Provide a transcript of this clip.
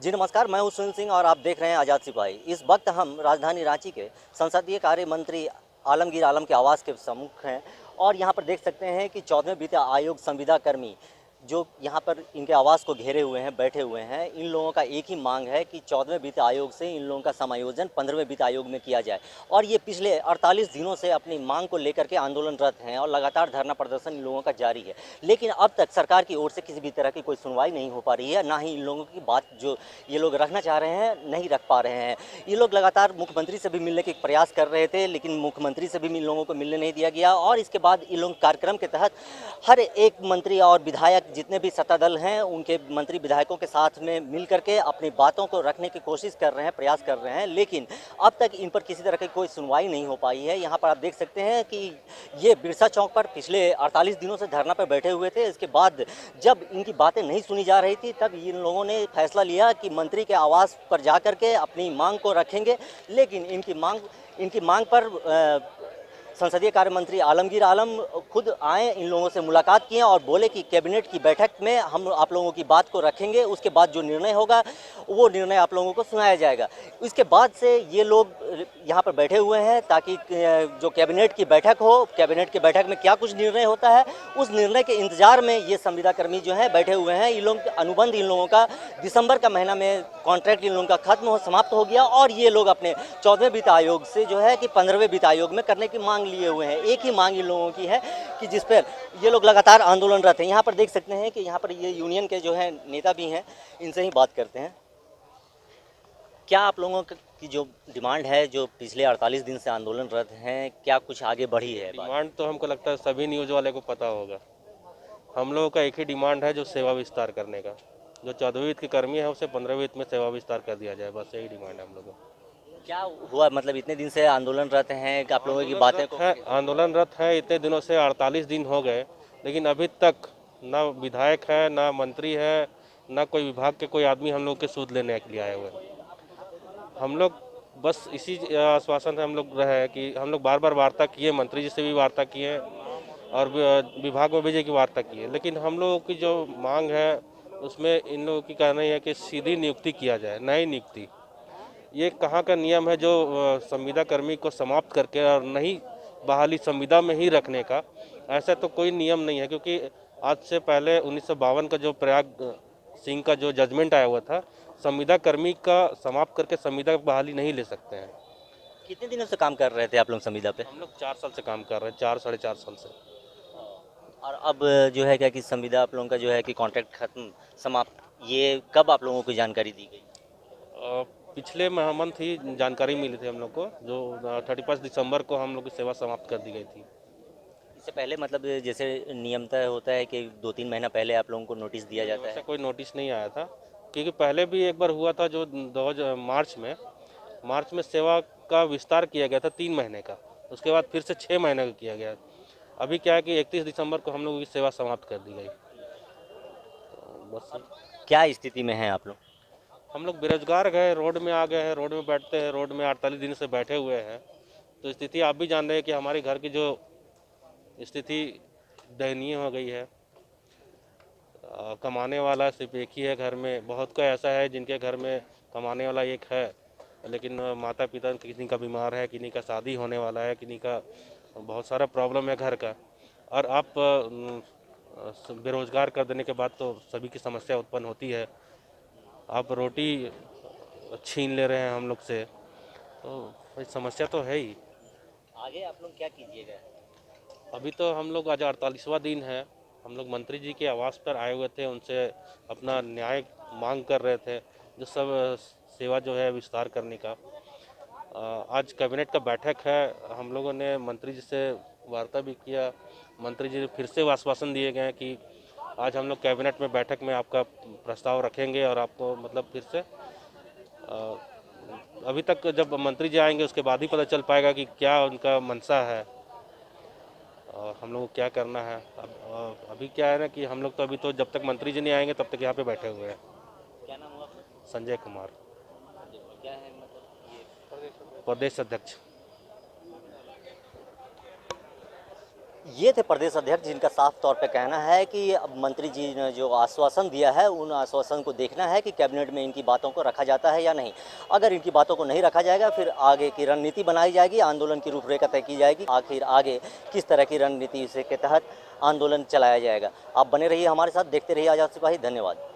जी नमस्कार, मैं हूं सुनील सिंह और आप देख रहे हैं आज़ाद सिपाही। इस वक्त हम राजधानी रांची के संसदीय कार्य मंत्री आलमगीर आलम के आवास के सम्मुख हैं और यहां पर देख सकते हैं कि 14वें वित्त आयोग संविदा कर्मी जो यहां पर इनके आवास को घेरे हुए हैं, बैठे हुए हैं। इन लोगों का एक ही मांग है कि 14वें वित्त आयोग से इन लोगों का समायोजन 15वें वित्त आयोग में किया जाए और ये पिछले 48 दिनों से अपनी मांग को लेकर के आंदोलनरत हैं और लगातार धरना प्रदर्शन इन लोगों का जारी है। लेकिन अब तक सरकार की ओर से किसी भी तरह की कोई सुनवाई नहीं हो पा रही है, ना ही इन लोगों की बात जो ये लोग रखना चाह रहे हैं नहीं रख पा रहे हैं। ये लोग लगातार मुख्यमंत्री से भी मिलने के प्रयास कर रहे थे, लेकिन मुख्यमंत्री से भी इन लोगों को मिलने नहीं दिया गया और इसके बाद इन लोग कार्यक्रम के तहत हर एक मंत्री और विधायक जितने भी सत्ता दल हैं उनके मंत्री विधायकों के साथ में मिल करके अपनी बातों को रखने की कोशिश कर रहे हैं, प्रयास कर रहे हैं, लेकिन अब तक इन पर किसी तरह की कोई सुनवाई नहीं हो पाई है। यहाँ पर आप देख सकते हैं कि ये बिरसा चौक पर पिछले 48 दिनों से धरना पर बैठे हुए थे। इसके बाद जब इनकी बातें नहीं सुनी जा रही थी तब इन लोगों ने फैसला लिया कि मंत्री के आवास पर जा कर के अपनी मांग को रखेंगे, लेकिन इनकी मांग पर संसदीय कार्य मंत्री आलमगीर आलम खुद आए, इन लोगों से मुलाकात किए और बोले कि कैबिनेट की बैठक में हम आप लोगों की बात को रखेंगे, उसके बाद जो निर्णय होगा वो निर्णय आप लोगों को सुनाया जाएगा। इसके बाद से ये लोग यहाँ पर बैठे हुए हैं ताकि जो कैबिनेट की बैठक हो, कैबिनेट की बैठक में क्या कुछ निर्णय होता है उस निर्णय के इंतजार में ये संविदा कर्मी जो हैं बैठे हुए हैं। इन लोग अनुबंध इन लोगों का दिसंबर का महीना में कॉन्ट्रैक्ट इन लोगों का खत्म हो समाप्त हो गया और ये लोग अपने 14वें वित्त आयोग से जो है कि 15वें वित्त आयोग में करने की मांग लिए हुए हैं। एक ही मांग इन लोगों की है कि जिस पर ये लोग लगातार आंदोलनरत हैं। यहाँ पर देख सकते हैं कि यहाँ पर ये यूनियन के जो है नेता भी हैं, इनसे ही बात करते हैं। क्या आप लोगों की जो डिमांड है, जो पिछले 48 दिन से आंदोलनरत हैं, क्या कुछ आगे बढ़ी है बात? डिमांड तो हमको लगता है सभी न्यूज़ वाले को पता होगा। हम लोगों का एक ही डिमांड है, जो सेवा विस्तार करने का। जो 14वीं वित्त के कर्मी है उसे 15वीं वित्त में सेवा विस्तार कर दिया जाए, बस यही डिमांड है हम लोगों को। क्या हुआ, मतलब इतने दिन से आंदोलनरत हैं कि आप लोगों की बातें को आंदोलनरत है इतने दिनों से, 48 दिन हो गए, लेकिन अभी तक ना विधायक है, ना मंत्री है, ना कोई विभाग के कोई आदमी हम लोग के सूद लेने के लिए आए हुए हैं। हम लोग बस इसी आश्वासन से हम लोग रहे कि हम लोग बार बार वार्ता किए, मंत्री जी से भी वार्ता किए और विभाग में भेजे की वार्ता की है, लेकिन हम लोगों की जो मांग है उसमें इन लोगों की कहना है कि सीधी नियुक्ति किया जाए, नई नियुक्ति। ये कहाँ का नियम है जो संविदा कर्मी को समाप्त करके और नई बहाली संविदा में ही रखने का? ऐसा तो कोई नियम नहीं है, क्योंकि आज से पहले 1952 का जो प्रयाग सिंह का जो जजमेंट आया हुआ था, संविदा कर्मी का समाप्त करके संविदा बहाली नहीं ले सकते हैं। कितने दिनों से काम कर रहे थे आप लोग संविदा पे? हम लोग 4 साल से काम कर रहे हैं, 4 साढ़े 4 साल से। और अब जो है क्या कि संविदा आप लोगों का जो है कि कॉन्ट्रैक्ट खत्म, समाप्त, ये कब आप लोगों को जानकारी दी गई? पिछले मंथ ही जानकारी मिली थी हम लोग को, जो 31 दिसंबर को हम लोग की सेवा समाप्त कर दी गई थी। इससे पहले मतलब जैसे नियमतः होता है कि 2-3 महीना पहले आप लोगों को नोटिस दिया जाता ऐसा है। कोई नोटिस नहीं आया था, क्योंकि पहले भी एक बार हुआ था जो 2000 मार्च में सेवा का विस्तार किया गया था 3 महीने का। उसके बाद फिर से 6 महीने का किया गया। अभी क्या है कि 31 दिसंबर को हम लोगों की सेवा समाप्त कर दी गई। बस क्या स्थिति में हैं आप लोग? हम लोग बेरोजगार गए, रोड में आ गए हैं, रोड में बैठते हैं, रोड में 48 दिन से बैठे हुए हैं। तो स्थिति आप भी जान रहे हैं कि हमारे घर की जो स्थिति दयनीय हो गई है। कमाने वाला सिर्फ एक ही है घर में। बहुत का ऐसा है जिनके घर में कमाने वाला एक है, लेकिन माता पिता किसी का बीमार है, किसी का शादी होने वाला है, किसी का बहुत सारा प्रॉब्लम है घर का। और आप बेरोजगार कर देने के बाद तो सभी की समस्या उत्पन्न होती है। आप रोटी छीन ले रहे हैं हम लोग से, तो भाई समस्या तो है ही। आगे आप लोग क्या कीजिएगा? अभी तो हम लोग आज 48वां दिन है। हम लोग मंत्री जी के आवास पर आए हुए थे, उनसे अपना न्याय मांग कर रहे थे, जो सब सेवा जो है विस्तार करने का। आज कैबिनेट का बैठक है, हम लोगों ने मंत्री जी से वार्ता भी किया। मंत्री जी फिर से आश्वासन दिए गए कि आज हम लोग कैबिनेट में बैठक में आपका प्रस्ताव रखेंगे और आपको मतलब फिर से अभी तक जब मंत्री जी आएंगे उसके बाद ही पता चल पाएगा कि क्या उनका मंशा है और हम लोग को क्या करना है। अभी क्या है ना कि हम लोग तो अभी तो जब तक मंत्री जी नहीं आएंगे तब तक यहाँ पे बैठे हुए हैं। क्या नाम हुआ आपका? संजय कुमार, क्या है मतलब ये? प्रदेश अध्यक्ष। ये थे प्रदेश अध्यक्ष जिनका साफ तौर पे कहना है कि अब मंत्री जी ने जो आश्वासन दिया है उन आश्वासन को देखना है कि कैबिनेट में इनकी बातों को रखा जाता है या नहीं। अगर इनकी बातों को नहीं रखा जाएगा फिर आगे की रणनीति बनाई जाएगी, आंदोलन की रूपरेखा तय की जाएगी, आखिर आगे किस तरह की रणनीति से के तहत आंदोलन चलाया जाएगा। आप बने रहिए हमारे साथ, देखते रहिए आज़ाद सिपाही। धन्यवाद।